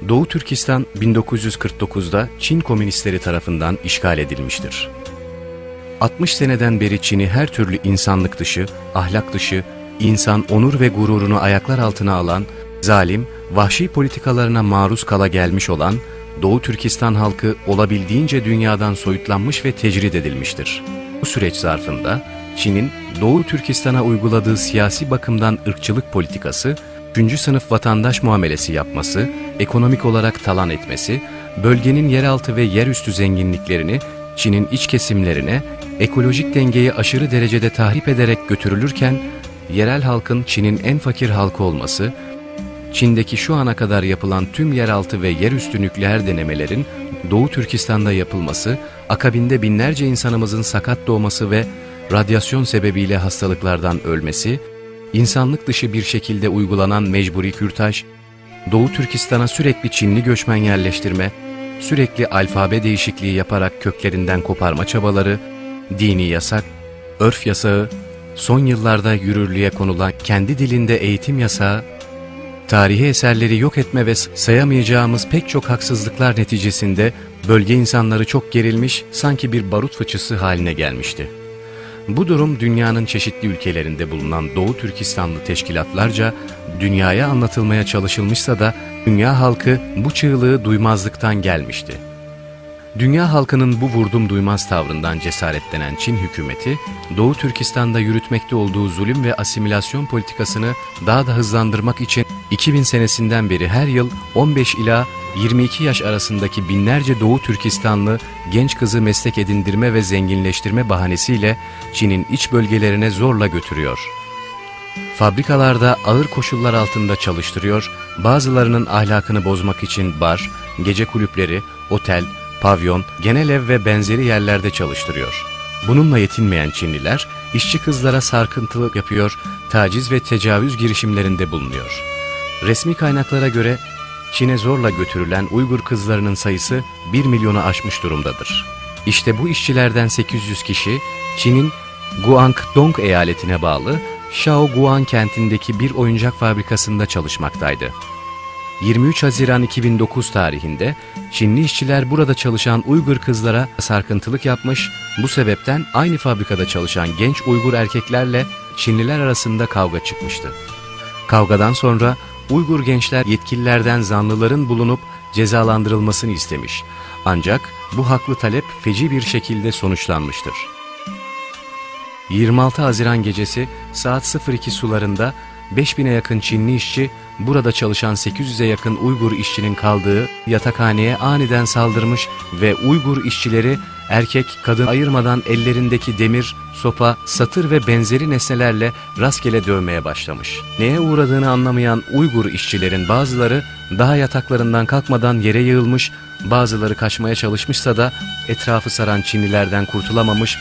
Doğu Türkistan 1949'da Çin komünistleri tarafından işgal edilmiştir. 60 seneden beri Çin'i her türlü insanlık dışı, ahlak dışı, insan onur ve gururunu ayaklar altına alan, zalim, vahşi politikalarına maruz kala gelmiş olan Doğu Türkistan halkı olabildiğince dünyadan soyutlanmış ve tecrid edilmiştir. Bu süreç zarfında Çin'in Doğu Türkistan'a uyguladığı siyasi bakımdan ırkçılık politikası, 3. sınıf vatandaş muamelesi yapması, ekonomik olarak talan etmesi, bölgenin yeraltı ve yerüstü zenginliklerini Çin'in iç kesimlerine, ekolojik dengeyi aşırı derecede tahrip ederek götürülürken, yerel halkın Çin'in en fakir halkı olması, Çin'deki şu ana kadar yapılan tüm yeraltı ve yerüstü nükleer denemelerin Doğu Türkistan'da yapılması, akabinde binlerce insanımızın sakat doğması ve radyasyon sebebiyle hastalıklardan ölmesi, insanlık dışı bir şekilde uygulanan mecburi kürtaj, Doğu Türkistan'a sürekli Çinli göçmen yerleştirme, sürekli alfabe değişikliği yaparak köklerinden koparma çabaları, dini yasak, örf yasağı, son yıllarda yürürlüğe konulan kendi dilinde eğitim yasağı, tarihi eserleri yok etme ve sayamayacağımız pek çok haksızlıklar neticesinde bölge insanları çok gerilmiş, sanki bir barut fıçısı haline gelmişti. Bu durum dünyanın çeşitli ülkelerinde bulunan Doğu Türkistanlı teşkilatlarca dünyaya anlatılmaya çalışılmışsa da dünya halkı bu çığlığı duymazlıktan gelmişti. Dünya halkının bu vurdum duymaz tavrından cesaretlenen Çin hükümeti, Doğu Türkistan'da yürütmekte olduğu zulüm ve asimilasyon politikasını daha da hızlandırmak için 2000 senesinden beri her yıl 15 ila 22 yaş arasındaki binlerce Doğu Türkistanlı genç kızı meslek edindirme ve zenginleştirme bahanesiyle Çin'in iç bölgelerine zorla götürüyor. Fabrikalarda ağır koşullar altında çalıştırıyor, bazılarının ahlakını bozmak için bar, gece kulüpleri, otel, pavyon, genel ev ve benzeri yerlerde çalıştırıyor. Bununla yetinmeyen Çinliler, işçi kızlara sarkıntılık yapıyor, taciz ve tecavüz girişimlerinde bulunuyor. Resmi kaynaklara göre Çin'e zorla götürülen Uygur kızlarının sayısı 1 milyonu aşmış durumdadır. İşte bu işçilerden 800 kişi Çin'in Guangdong eyaletine bağlı Shaoguan kentindeki bir oyuncak fabrikasında çalışmaktaydı. 23 Haziran 2009 tarihinde Çinli işçiler burada çalışan Uygur kızlara sarkıntılık yapmış, bu sebepten aynı fabrikada çalışan genç Uygur erkeklerle Çinliler arasında kavga çıkmıştı. Kavgadan sonra Uygur gençler yetkililerden zanlıların bulunup cezalandırılmasını istemiş. Ancak bu haklı talep feci bir şekilde sonuçlanmıştır. 26 Haziran gecesi saat 02 sularında 5000'e yakın Çinli işçi burada çalışan 800'e yakın Uygur işçinin kaldığı yatakhaneye aniden saldırmış ve Uygur işçileri erkek kadın ayırmadan ellerindeki demir, sopa, satır ve benzeri nesnelerle rastgele dövmeye başlamış. Neye uğradığını anlamayan Uygur işçilerin bazıları daha yataklarından kalkmadan yere yığılmış, bazıları kaçmaya çalışmışsa da etrafı saran Çinlilerden kurtulamamış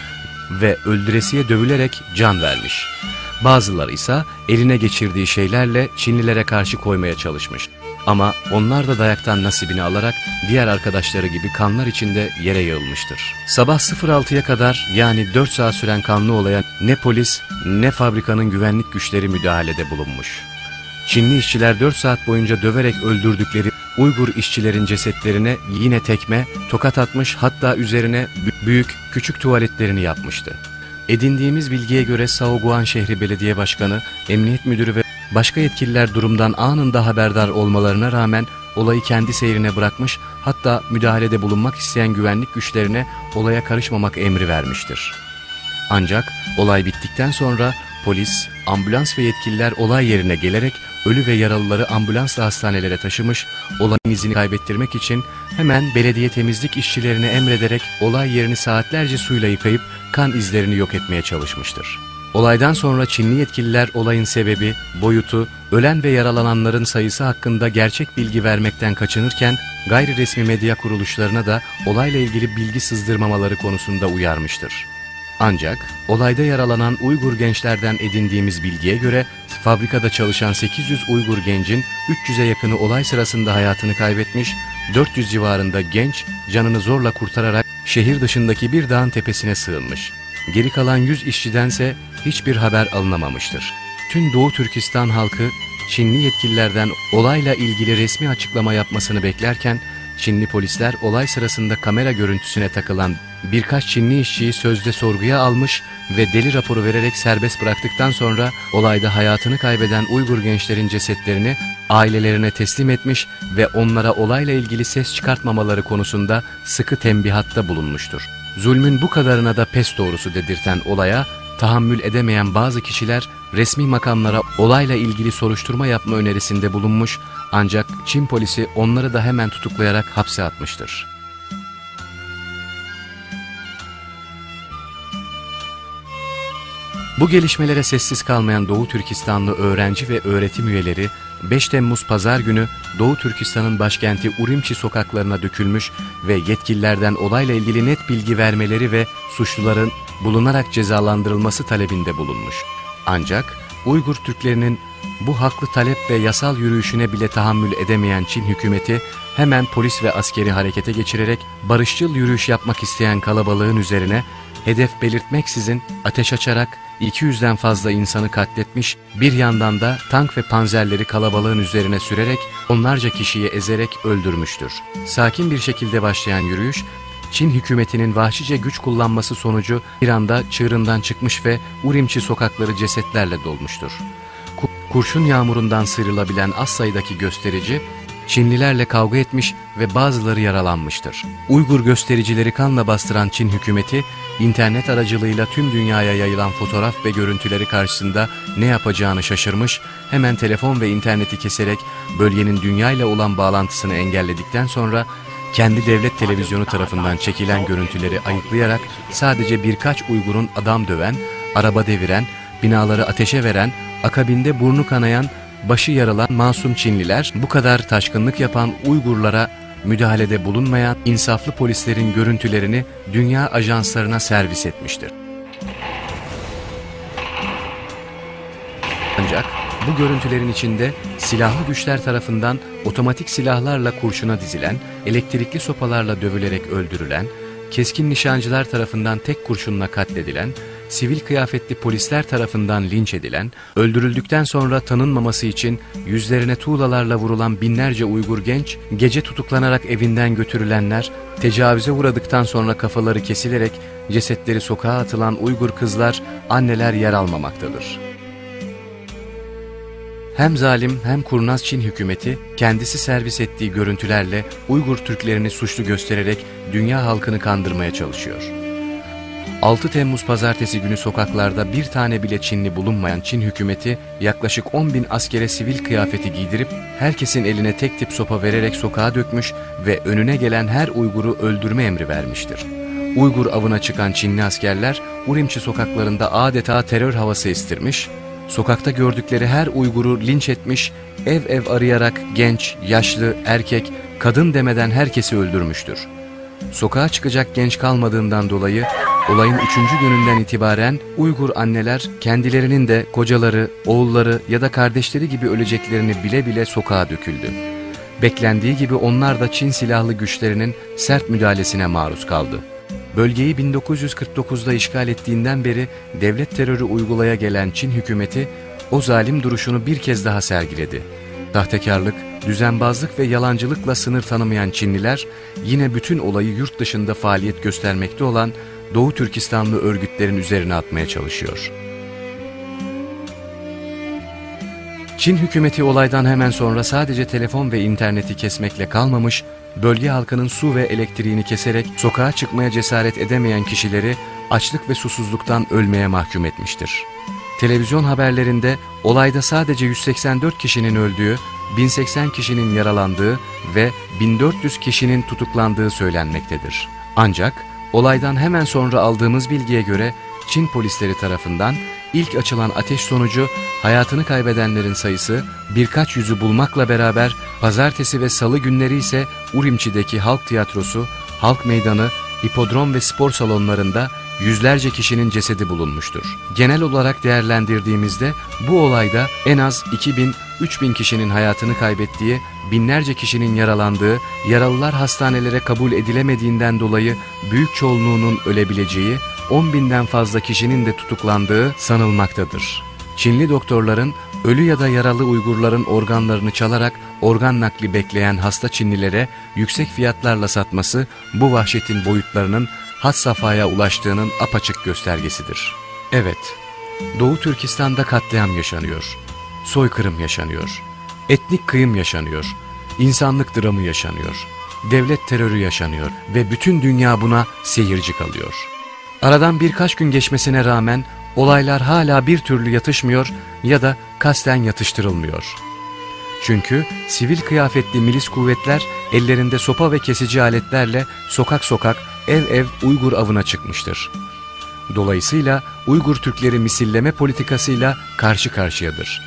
ve öldüresiye dövülerek can vermiş. Bazıları ise eline geçirdiği şeylerle Çinlilere karşı koymaya çalışmış. Ama onlar da dayaktan nasibini alarak diğer arkadaşları gibi kanlar içinde yere yığılmıştır. Sabah 06'ya kadar, yani 4 saat süren kanlı olaya ne polis ne fabrikanın güvenlik güçleri müdahalede bulunmuş. Çinli işçiler 4 saat boyunca döverek öldürdükleri Uygur işçilerin cesetlerine yine tekme, tokat atmış, hatta üzerine büyük küçük tuvaletlerini yapmıştı. Edindiğimiz bilgiye göre Shaoguan şehri belediye başkanı, emniyet müdürü ve başka yetkililer durumdan anında haberdar olmalarına rağmen olayı kendi seyrine bırakmış, hatta müdahalede bulunmak isteyen güvenlik güçlerine olaya karışmamak emri vermiştir. Ancak olay bittikten sonra polis, ambulans ve yetkililer olay yerine gelerek ölü ve yaralıları ambulansla hastanelere taşımış, olayın izini kaybettirmek için hemen belediye temizlik işçilerine emrederek olay yerini saatlerce suyla yıkayıp kan izlerini yok etmeye çalışmıştır. Olaydan sonra Çinli yetkililer olayın sebebi, boyutu, ölen ve yaralananların sayısı hakkında gerçek bilgi vermekten kaçınırken, gayri resmi medya kuruluşlarına da olayla ilgili bilgi sızdırmamaları konusunda uyarmıştır. Ancak olayda yaralanan Uygur gençlerden edindiğimiz bilgiye göre fabrikada çalışan 800 Uygur gencin 300'e yakını olay sırasında hayatını kaybetmiş, 400 civarında genç canını zorla kurtararak şehir dışındaki bir dağın tepesine sığınmış. Geri kalan 100 işçidense hiçbir haber alınamamıştır. Tüm Doğu Türkistan halkı Çinli yetkililerden olayla ilgili resmi açıklama yapmasını beklerken, Çinli polisler olay sırasında kamera görüntüsüne takılan birkaç Çinli işçiyi sözde sorguya almış ve deli raporu vererek serbest bıraktıktan sonra olayda hayatını kaybeden Uygur gençlerin cesetlerini ailelerine teslim etmiş ve onlara olayla ilgili ses çıkartmamaları konusunda sıkı tembihatta bulunmuştur. Zulmün bu kadarına da pes doğrusu dedirten olaya tahammül edemeyen bazı kişiler resmi makamlara olayla ilgili soruşturma yapma önerisinde bulunmuş, ancak Çin polisi onları da hemen tutuklayarak hapse atmıştır. Bu gelişmelere sessiz kalmayan Doğu Türkistanlı öğrenci ve öğretim üyeleri 5 Temmuz Pazar günü Doğu Türkistan'ın başkenti Urimçi sokaklarına dökülmüş ve yetkililerden olayla ilgili net bilgi vermeleri ve suçluların bulunarak cezalandırılması talebinde bulunmuş. Ancak Uygur Türklerinin bu haklı talep ve yasal yürüyüşüne bile tahammül edemeyen Çin hükümeti hemen polis ve askeri harekete geçirerek barışçıl yürüyüş yapmak isteyen kalabalığın üzerine hedef belirtmeksizin ateş açarak 200'den fazla insanı katletmiş, bir yandan da tank ve panzerleri kalabalığın üzerine sürerek onlarca kişiyi ezerek öldürmüştür. Sakin bir şekilde başlayan yürüyüş, Çin hükümetinin vahşice güç kullanması sonucu bir anda çığırından çıkmış ve Urimçi sokakları cesetlerle dolmuştur. Kurşun yağmurundan sıyrılabilen az sayıdaki gösterici, Çinlilerle kavga etmiş ve bazıları yaralanmıştır. Uygur göstericileri kanla bastıran Çin hükümeti, internet aracılığıyla tüm dünyaya yayılan fotoğraf ve görüntüleri karşısında ne yapacağını şaşırmış, hemen telefon ve interneti keserek bölgenin dünyayla olan bağlantısını engelledikten sonra, kendi devlet televizyonu tarafından çekilen görüntüleri ayıklayarak sadece birkaç Uygur'un adam döven, araba deviren, binaları ateşe veren, akabinde burnu kanayan, başı yarılan masum Çinliler, bu kadar taşkınlık yapan Uygurlara müdahalede bulunmayan insaflı polislerin görüntülerini dünya ajanslarına servis etmiştir. Ancak bu görüntülerin içinde silahlı güçler tarafından otomatik silahlarla kurşuna dizilen, elektrikli sopalarla dövülerek öldürülen, keskin nişancılar tarafından tek kurşunla katledilen, sivil kıyafetli polisler tarafından linç edilen, öldürüldükten sonra tanınmaması için yüzlerine tuğlalarla vurulan binlerce Uygur genç, gece tutuklanarak evinden götürülenler, tecavüze uğradıktan sonra kafaları kesilerek cesetleri sokağa atılan Uygur kızlar, anneler yer almamaktadır. Hem zalim hem kurnaz Çin hükümeti kendisi servis ettiği görüntülerle Uygur Türklerini suçlu göstererek dünya halkını kandırmaya çalışıyor. 6 Temmuz Pazartesi günü sokaklarda bir tane bile Çinli bulunmayan Çin hükümeti yaklaşık 10.000 askere sivil kıyafeti giydirip herkesin eline tek tip sopa vererek sokağa dökmüş ve önüne gelen her Uygur'u öldürme emri vermiştir. Uygur avına çıkan Çinli askerler Urimçi sokaklarında adeta terör havası estirmiş, sokakta gördükleri her Uygur'u linç etmiş, ev ev arayarak genç, yaşlı, erkek, kadın demeden herkesi öldürmüştür. Sokağa çıkacak genç kalmadığından dolayı olayın 3. gününden itibaren Uygur anneler kendilerinin de kocaları, oğulları ya da kardeşleri gibi öleceklerini bile bile sokağa döküldü. Beklendiği gibi onlar da Çin silahlı güçlerinin sert müdahalesine maruz kaldı. Bölgeyi 1949'da işgal ettiğinden beri devlet terörü uygulaya gelen Çin hükümeti o zalim duruşunu bir kez daha sergiledi. Sahtekarlık, düzenbazlık ve yalancılıkla sınır tanımayan Çinliler yine bütün olayı yurt dışında faaliyet göstermekte olan Doğu Türkistanlı örgütlerin üzerine atmaya çalışıyor. Çin hükümeti olaydan hemen sonra sadece telefon ve interneti kesmekle kalmamış, bölge halkının su ve elektriğini keserek sokağa çıkmaya cesaret edemeyen kişileri açlık ve susuzluktan ölmeye mahkum etmiştir. Televizyon haberlerinde olayda sadece 184 kişinin öldüğü, 1080 kişinin yaralandığı ve 1400 kişinin tutuklandığı söylenmektedir. Ancak olaydan hemen sonra aldığımız bilgiye göre Çin polisleri tarafından ilk açılan ateş sonucu hayatını kaybedenlerin sayısı birkaç yüzü bulmakla beraber pazartesi ve salı günleri ise Urimçi'deki halk tiyatrosu, halk meydanı, hipodrom ve spor salonlarında yüzlerce kişinin cesedi bulunmuştur. Genel olarak değerlendirdiğimizde bu olayda en az 2000-3000 kişinin hayatını kaybettiği, binlerce kişinin yaralandığı, yaralılar hastanelere kabul edilemediğinden dolayı büyük çoğunluğunun ölebileceği, 10.000'den fazla kişinin de tutuklandığı sanılmaktadır. Çinli doktorların ölü ya da yaralı Uygurların organlarını çalarak organ nakli bekleyen hasta Çinlilere yüksek fiyatlarla satması bu vahşetin boyutlarının had safhaya ulaştığının apaçık göstergesidir. Evet, Doğu Türkistan'da katliam yaşanıyor, soykırım yaşanıyor, etnik kıyım yaşanıyor, insanlık dramı yaşanıyor, devlet terörü yaşanıyor ve bütün dünya buna seyirci kalıyor. Aradan birkaç gün geçmesine rağmen olaylar hala bir türlü yatışmıyor ya da kasten yatıştırılmıyor. Çünkü sivil kıyafetli milis kuvvetler ellerinde sopa ve kesici aletlerle sokak sokak, ev ev Uygur avına çıkmıştır. Dolayısıyla Uygur Türkleri misilleme politikasıyla karşı karşıyadır.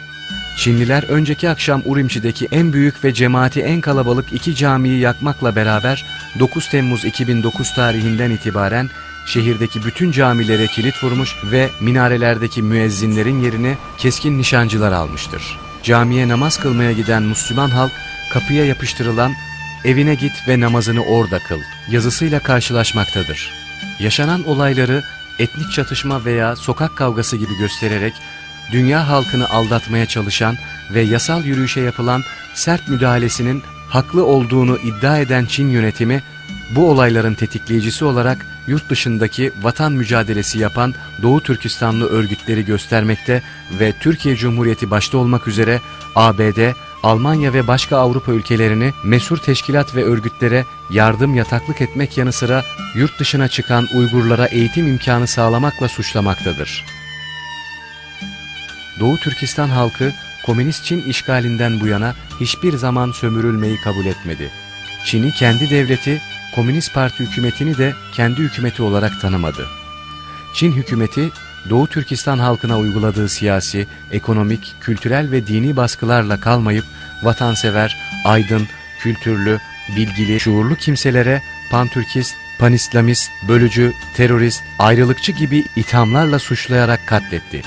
Çinliler önceki akşam Urumçi'deki en büyük ve cemaati en kalabalık iki camiyi yakmakla beraber 9 Temmuz 2009 tarihinden itibaren şehirdeki bütün camilere kilit vurmuş ve minarelerdeki müezzinlerin yerini keskin nişancılar almıştır. Camiye namaz kılmaya giden Müslüman halk kapıya yapıştırılan "evine git ve namazını orada kıl" yazısıyla karşılaşmaktadır. Yaşanan olayları etnik çatışma veya sokak kavgası gibi göstererek dünya halkını aldatmaya çalışan ve yasal yürüyüşe yapılan sert müdahalesinin haklı olduğunu iddia eden Çin yönetimi, bu olayların tetikleyicisi olarak yurt dışındaki vatan mücadelesi yapan Doğu Türkistanlı örgütleri göstermekte ve Türkiye Cumhuriyeti başta olmak üzere ABD, Almanya ve başka Avrupa ülkelerini meşhur teşkilat ve örgütlere yardım yataklık etmek yanı sıra yurt dışına çıkan Uygurlara eğitim imkanı sağlamakla suçlamaktadır. Doğu Türkistan halkı Komünist Çin işgalinden bu yana hiçbir zaman sömürülmeyi kabul etmedi. Çin'i kendi devleti, Komünist Parti hükümetini de kendi hükümeti olarak tanımadı. Çin hükümeti, Doğu Türkistan halkına uyguladığı siyasi, ekonomik, kültürel ve dini baskılarla kalmayıp, vatansever, aydın, kültürlü, bilgili, şuurlu kimselere pantürkist, panislamist, bölücü, terörist, ayrılıkçı gibi ithamlarla suçlayarak katletti.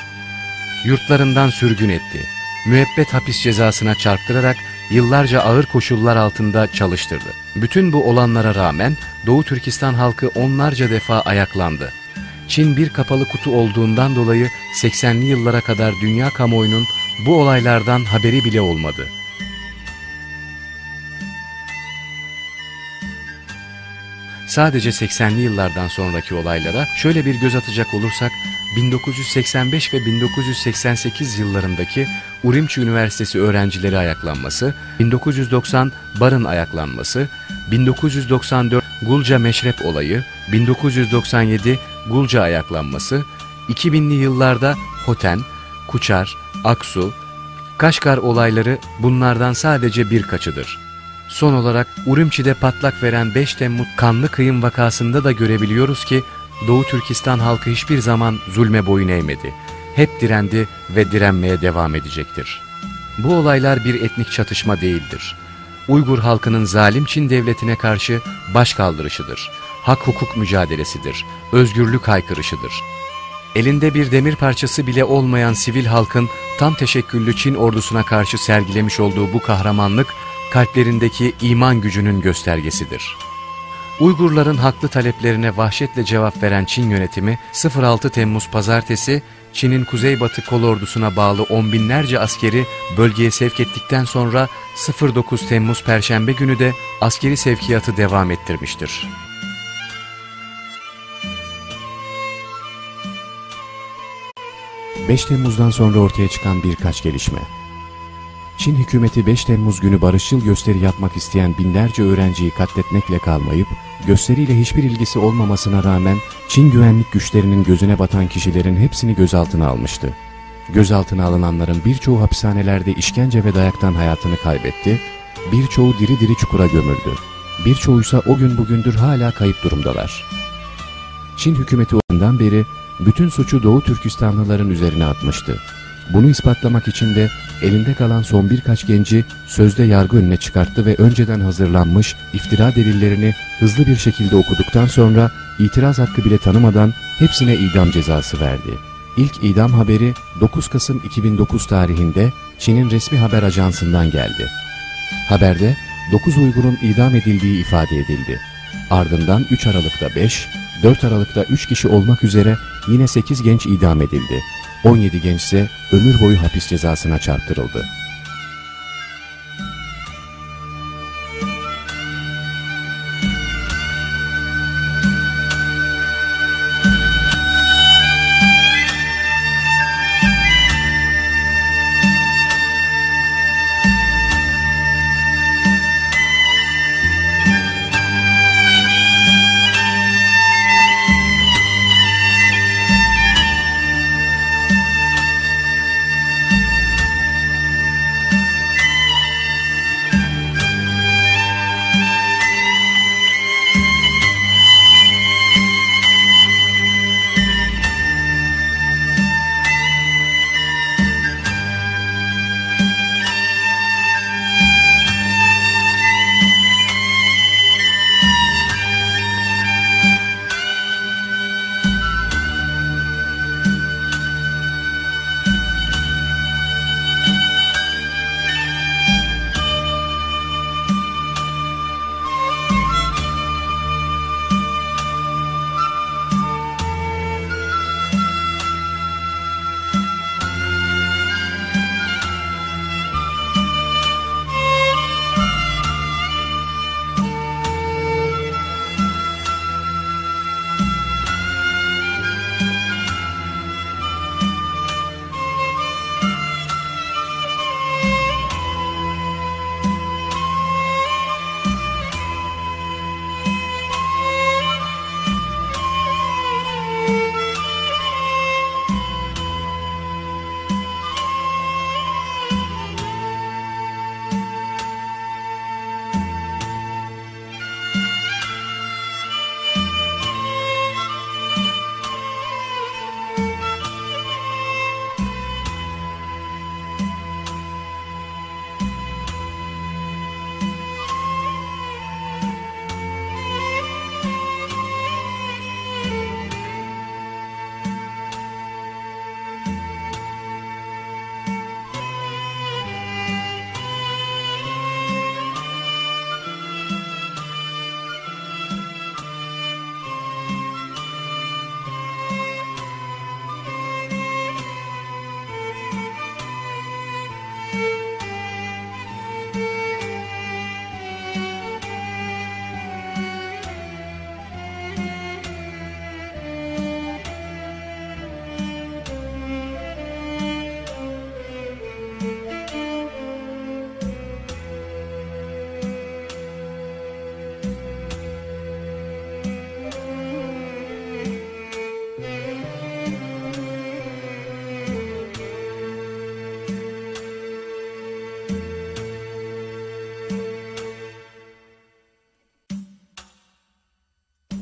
Yurtlarından sürgün etti. Müebbet hapis cezasına çarptırarak yıllarca ağır koşullar altında çalıştırdı. Bütün bu olanlara rağmen Doğu Türkistan halkı onlarca defa ayaklandı. Çin bir kapalı kutu olduğundan dolayı 80'li yıllara kadar dünya kamuoyunun bu olaylardan haberi bile olmadı. Sadece 80'li yıllardan sonraki olaylara şöyle bir göz atacak olursak, 1985 ve 1988 yıllarındaki Urumçi Üniversitesi öğrencileri ayaklanması, 1990 Barın ayaklanması, 1994 Gulca Meşrep olayı, 1997 Gulca ayaklanması, 2000'li yıllarda Hoten, Kuçar, Aksu, Kaşgar olayları bunlardan sadece birkaçıdır. Son olarak Urumçi'de patlak veren 5 Temmuz kanlı kıyım vakasında da görebiliyoruz ki Doğu Türkistan halkı hiçbir zaman zulme boyun eğmedi. Hep direndi ve direnmeye devam edecektir. Bu olaylar bir etnik çatışma değildir. Uygur halkının zalim Çin devletine karşı başkaldırışıdır. Hak hukuk mücadelesidir. Özgürlük haykırışıdır. Elinde bir demir parçası bile olmayan sivil halkın tam teşekküllü Çin ordusuna karşı sergilemiş olduğu bu kahramanlık, kalplerindeki iman gücünün göstergesidir. Uygurların haklı taleplerine vahşetle cevap veren Çin yönetimi 06 Temmuz Pazartesi Çin'in kuzeybatı kolordusuna bağlı on binlerce askeri bölgeye sevk ettikten sonra 09 Temmuz Perşembe günü de askeri sevkiyatı devam ettirmiştir. ...5 Temmuz'dan sonra ortaya çıkan birkaç gelişme. Çin hükümeti 5 Temmuz günü barışçıl gösteri yapmak isteyen binlerce öğrenciyi katletmekle kalmayıp, gösteriyle hiçbir ilgisi olmamasına rağmen Çin güvenlik güçlerinin gözüne batan kişilerin hepsini gözaltına almıştı. Gözaltına alınanların birçoğu hapishanelerde işkence ve dayaktan hayatını kaybetti, birçoğu diri diri çukura gömüldü. Birçoğuysa o gün bugündür hala kayıp durumdalar. Çin hükümeti ondan beri bütün suçu Doğu Türkistanlıların üzerine atmıştı. Bunu ispatlamak için de elinde kalan son birkaç genci sözde yargı önüne çıkarttı ve önceden hazırlanmış iftira delillerini hızlı bir şekilde okuduktan sonra itiraz hakkı bile tanımadan hepsine idam cezası verdi. İlk idam haberi 9 Kasım 2009 tarihinde Çin'in resmi haber ajansından geldi. Haberde 9 Uygur'un idam edildiği ifade edildi. Ardından 3 Aralık'ta 5, 4 Aralık'ta 3 kişi olmak üzere yine 8 genç idam edildi. 17 genç ise ömür boyu hapis cezasına çarptırıldı.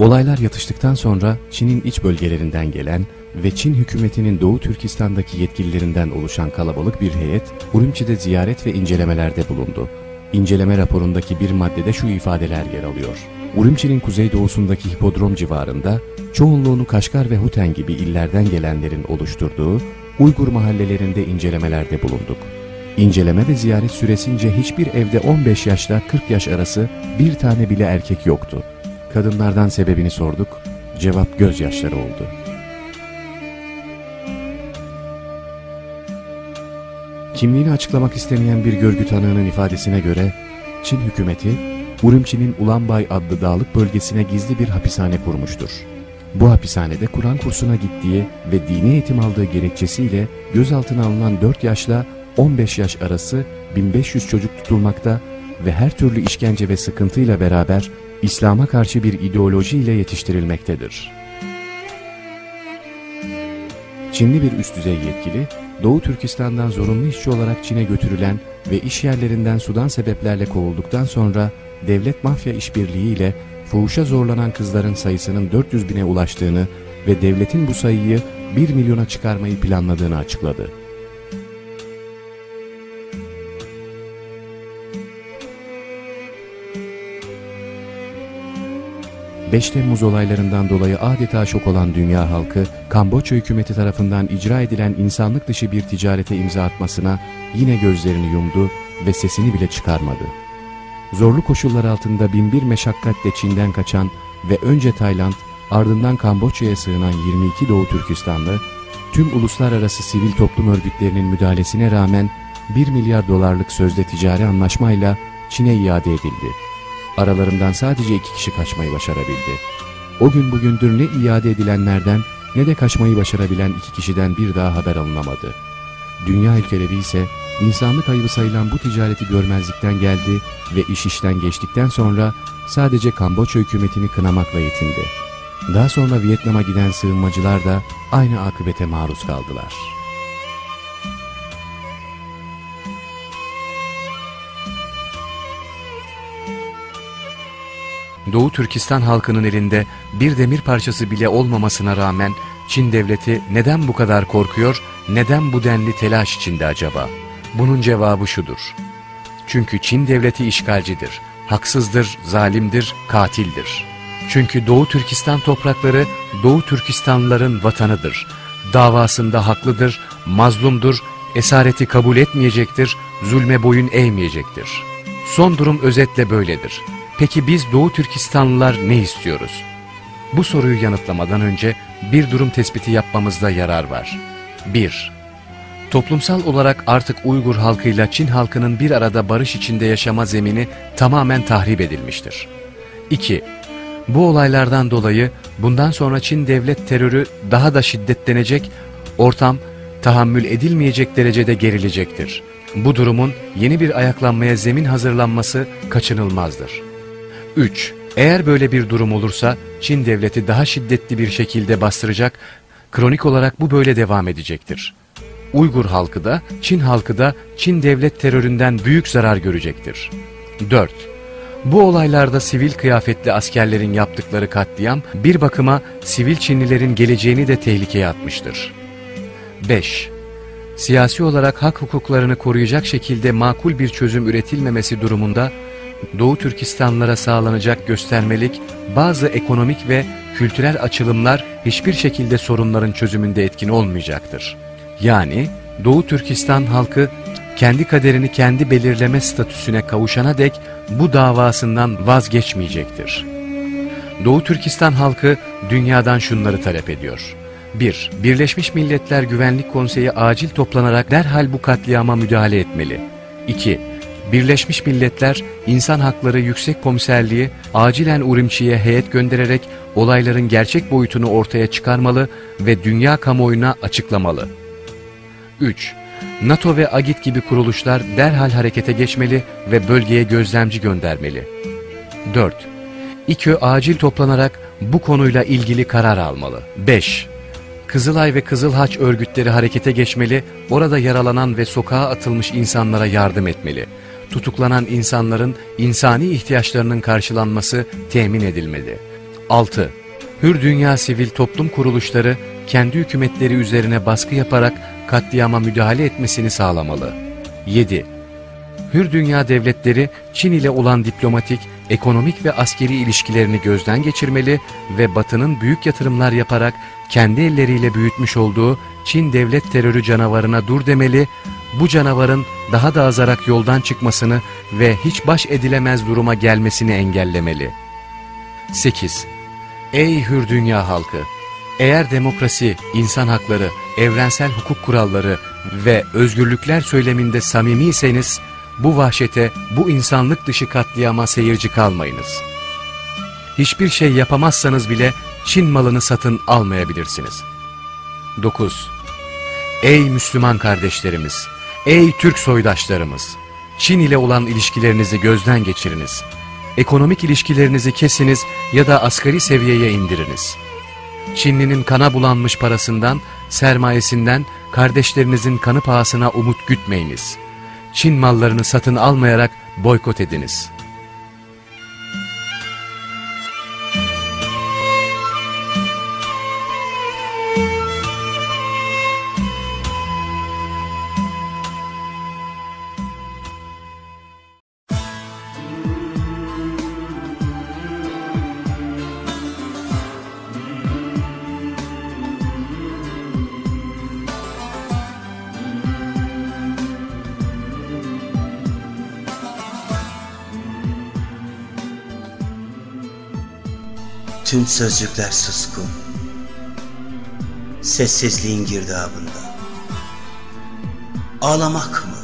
Olaylar yatıştıktan sonra Çin'in iç bölgelerinden gelen ve Çin hükümetinin Doğu Türkistan'daki yetkililerinden oluşan kalabalık bir heyet Urumçi'de ziyaret ve incelemelerde bulundu. İnceleme raporundaki bir maddede şu ifadeler yer alıyor. Urumçi'nin kuzeydoğusundaki hipodrom civarında çoğunluğunu Kaşgar ve Huten gibi illerden gelenlerin oluşturduğu Uygur mahallelerinde incelemelerde bulunduk. İnceleme ve ziyaret süresince hiçbir evde 15 yaşla 40 yaş arası bir tane bile erkek yoktu. Kadınlardan sebebini sorduk, cevap gözyaşları oldu. Kimliğini açıklamak istemeyen bir görgü tanığının ifadesine göre, Çin hükümeti, Urumçi'nin Ulanbay adlı dağlık bölgesine gizli bir hapishane kurmuştur. Bu hapishanede Kur'an kursuna gittiği ve dini eğitim aldığı gerekçesiyle gözaltına alınan 4 yaşla 15 yaş arası 1500 çocuk tutulmakta ve her türlü işkence ve sıkıntıyla beraber İslam'a karşı bir ideoloji ile yetiştirilmektedir. Çinli bir üst düzey yetkili, Doğu Türkistan'dan zorunlu işçi olarak Çin'e götürülen ve iş yerlerinden sudan sebeplerle kovulduktan sonra devlet mafya işbirliğiyle fuhuşa zorlanan kızların sayısının 400 bine ulaştığını ve devletin bu sayıyı 1 milyona çıkarmayı planladığını açıkladı. 5 Temmuz olaylarından dolayı adeta şok olan dünya halkı, Kamboçya hükümeti tarafından icra edilen insanlık dışı bir ticarete imza atmasına yine gözlerini yumdu ve sesini bile çıkarmadı. Zorlu koşullar altında binbir meşakkatle Çin'den kaçan ve önce Tayland, ardından Kamboçya'ya sığınan 22 Doğu Türkistanlı, tüm uluslararası sivil toplum örgütlerinin müdahalesine rağmen 1 milyar dolarlık sözde ticari anlaşmayla Çin'e iade edildi. Aralarından sadece 2 kişi kaçmayı başarabildi. O gün bugündür ne iade edilenlerden ne de kaçmayı başarabilen 2 kişiden bir daha haber alınamadı. Dünya ülkeleri ise insanlık ayıbı sayılan bu ticareti görmezlikten geldi ve iş işten geçtikten sonra sadece Kamboçya hükümetini kınamakla yetindi. Daha sonra Vietnam'a giden sığınmacılar da aynı akıbete maruz kaldılar. Doğu Türkistan halkının elinde bir demir parçası bile olmamasına rağmen Çin devleti neden bu kadar korkuyor, neden bu denli telaş içinde acaba? Bunun cevabı şudur. Çünkü Çin devleti işgalcidir, haksızdır, zalimdir, katildir. Çünkü Doğu Türkistan toprakları Doğu Türkistanlıların vatanıdır. Davasında haklıdır, mazlumdur, esareti kabul etmeyecektir, zulme boyun eğmeyecektir. Son durum özetle böyledir. Peki biz Doğu Türkistanlılar ne istiyoruz? Bu soruyu yanıtlamadan önce bir durum tespiti yapmamızda yarar var. 1. Toplumsal olarak artık Uygur halkıyla Çin halkının bir arada barış içinde yaşama zemini tamamen tahrip edilmiştir. 2. Bu olaylardan dolayı bundan sonra Çin devlet terörü daha da şiddetlenecek, ortam tahammül edilmeyecek derecede gerilecektir. Bu durumun yeni bir ayaklanmaya zemin hazırlanması kaçınılmazdır. 3. Eğer böyle bir durum olursa Çin devleti daha şiddetli bir şekilde bastıracak, kronik olarak bu böyle devam edecektir. Uygur halkı da Çin halkı da Çin devlet teröründen büyük zarar görecektir. 4. Bu olaylarda sivil kıyafetli askerlerin yaptıkları katliam bir bakıma sivil Çinlilerin geleceğini de tehlikeye atmıştır. 5. Siyasi olarak hak hukuklarını koruyacak şekilde makul bir çözüm üretilmemesi durumunda Doğu Türkistanlılara sağlanacak göstermelik bazı ekonomik ve kültürel açılımlar hiçbir şekilde sorunların çözümünde etkin olmayacaktır. Yani Doğu Türkistan halkı kendi kaderini kendi belirleme statüsüne kavuşana dek bu davasından vazgeçmeyecektir. Doğu Türkistan halkı dünyadan şunları talep ediyor. 1. Birleşmiş Milletler Güvenlik Konseyi acil toplanarak derhal bu katliama müdahale etmeli. 2. Birleşmiş Milletler İnsan Hakları Yüksek Komiserliği acilen Urumçi'ye heyet göndererek olayların gerçek boyutunu ortaya çıkarmalı ve dünya kamuoyuna açıklamalı. 3. NATO ve AGİT gibi kuruluşlar derhal harekete geçmeli ve bölgeye gözlemci göndermeli. 4. İKÖ acil toplanarak bu konuyla ilgili karar almalı. 5. Kızılay ve Kızıl Haç örgütleri harekete geçmeli, orada yaralanan ve sokağa atılmış insanlara yardım etmeli. Tutuklanan insanların insani ihtiyaçlarının karşılanması temin edilmeli. 6. Hür dünya sivil toplum kuruluşları kendi hükümetleri üzerine baskı yaparak katliama müdahale etmesini sağlamalı. 7. Hür dünya devletleri Çin ile olan diplomatik, ekonomik ve askeri ilişkilerini gözden geçirmeli ve Batı'nın büyük yatırımlar yaparak kendi elleriyle büyütmüş olduğu Çin devlet terörü canavarına dur demeli, bu canavarın daha da azarak yoldan çıkmasını ve hiç baş edilemez duruma gelmesini engellemeli. 8. Ey hür dünya halkı! Eğer demokrasi, insan hakları, evrensel hukuk kuralları ve özgürlükler söyleminde samimiyseniz, bu vahşete, bu insanlık dışı katliama seyirci kalmayınız. Hiçbir şey yapamazsanız bile Çin malını satın almayabilirsiniz. 9. Ey Müslüman kardeşlerimiz! Ey Türk soydaşlarımız! Çin ile olan ilişkilerinizi gözden geçiriniz. Ekonomik ilişkilerinizi kesiniz ya da asgari seviyeye indiriniz. Çinlinin kana bulanmış parasından, sermayesinden kardeşlerinizin kanı pahasına umut gütmeyiniz. Çin mallarını satın almayarak boykot ediniz. Tüm sözcükler suskun. Sessizliğin girdabında. Ağlamak mı?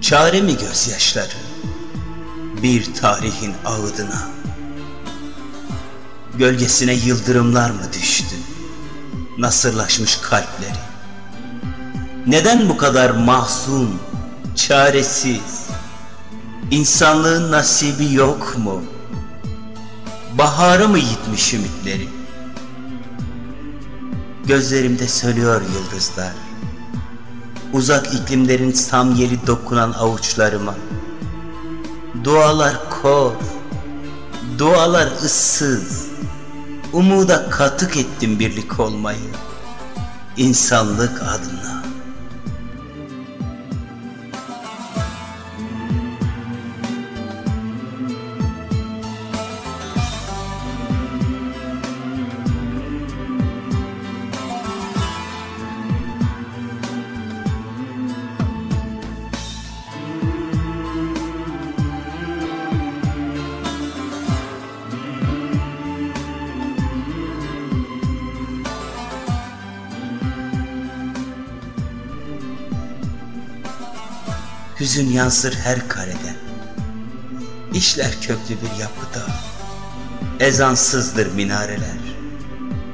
Çare mi gözyaşları? Bir tarihin ağıdına. Gölgesine yıldırımlar mı düştü? Nasırlaşmış kalpleri. Neden bu kadar mahzun, çaresiz? İnsanlığın nasibi yok mu? Baharı mı yitmiş ümitleri? Gözlerimde sönüyor yıldızlar. Uzak iklimlerin sam yeri dokunan avuçlarıma. Dualar kor, dualar ıssız. Umuda katık ettim birlik olmayı, insanlık adına. Hüzün yansır her kareden. İşler köklü bir yapıda. Ezansızdır minareler.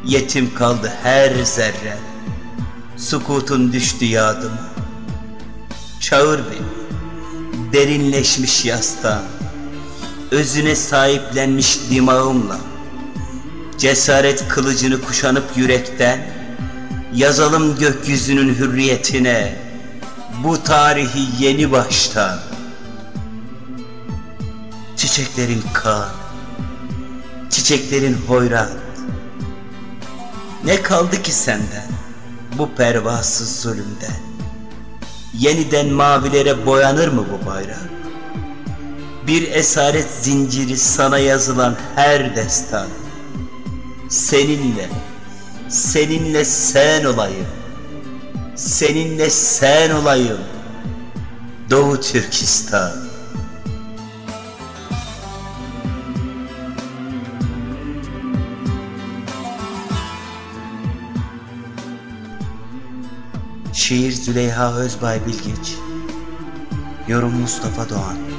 Yetim kaldı her zerre. Sukutun düştü yadıma. Çağır beni, derinleşmiş yastan, özüne sahiplenmiş dimağımla. Cesaret kılıcını kuşanıp yürekten, yazalım gökyüzünün hürriyetine bu tarihi yeni baştan. Çiçeklerin kan, çiçeklerin hoyrat. Ne kaldı ki senden bu pervasız zulümden? Yeniden mavilere boyanır mı bu bayrak? Bir esaret zinciri sana yazılan her destan. Seninle, seninle sen olayım. Seninle sen olayım, Doğu Türkistan. Şiir Züleyha Özbay Bilgiç. Yorum Mustafa Doğan.